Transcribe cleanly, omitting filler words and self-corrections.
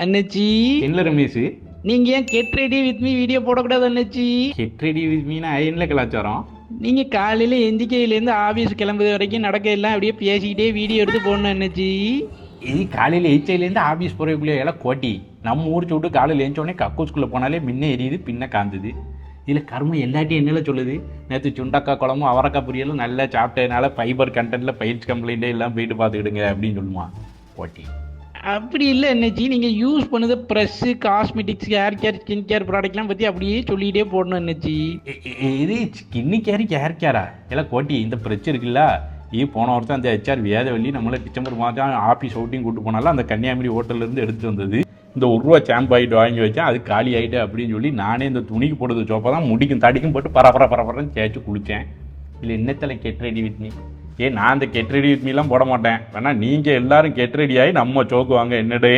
அண்ணாச்சி என்ன ரமேஷ், நீங்க ஏன் get ready with me video போடக்கூடாது அண்ணாச்சி? கெட் ரெடி வித் மீனா என்ன கலாச்சாரம்? நீங்க காலையில எந்திக்கையிலேருந்து ஆபீஸ் கிளம்புறது வரைக்கும் நடக்க எல்லாம் அப்படியே பேசிக்கிட்டே வீடியோ எடுத்து போடணும் அண்ணாச்சி. இது காலையில் எயிச்சைலேருந்து ஆஃபீஸ் போகிறக்குள்ளே எல்லாம் கோட்டி. நம்ம ஊர் விட்டு காலையில் எழுந்தோடனே கக்கூஸ்குள்ளே போனாலே முன்ன எரியுது பின்ன காந்துது. இதில் கருமம் எல்லாத்தையும் என்னெல்லாம் சொல்லுது. நேற்று சுண்டக்காய் குழம்பும் அவரக்காய் பொரியலும் நல்லா சாப்பிட்டதுனால ஃபைபர் கண்டென்ட்டில் பயிற்சி கம்ப்ளைண்ட்டே எல்லாம் போயிட்டு பார்த்துக்கிடுங்க அப்படின்னு சொல்லுமா கோட்டி. அப்படி இல்லை அண்ணாச்சி, நீங்க யூஸ் பண்ணுது brush, cosmetics, hair care, skin care ப்ராடக்ட்லாம் பற்றி அப்படியே சொல்லிகிட்டே போடணும் அண்ணாச்சி. இது ஸ்கின்னு கேரு ஹேர் கேரா எல்லாம் கோட்டி? இந்த பிரச்சனை இருக்குல்ல. போன வருஷம் அந்த ஹெச்ஆர் வேதவள்ளி நம்மளை டிசம்பர் மாதம் ஆஃபீஸ் அவுட்டிங் கூப்பிட்டு போனாலும் அந்த கன்னியாகுமரி ஹோட்டல்லேருந்து எடுத்துகிட்டு வந்தது. இந்த ₹1 சாம்பு ஆகிட்டு வாங்கி வச்சேன், அது காலி ஆகிட்டு அப்படின்னு சொல்லி நானே இந்த துணிக்கு போடுறது சோப்பா தான் முடிக்கும் தடிக்கும் போட்டு பரபரன்னு தேய்ச்சி குளித்தேன். இல்லை இன்னத்தில் கெட் ரெடி வித் மீ. நான் அந்த கெட் ரெடி வித் மீலாம் போட மாட்டேன். வேணா நீங்கள் எல்லாரும் கெட் ரெடி ஆகி நம்ம சோக்கு வாங்க என்னடே.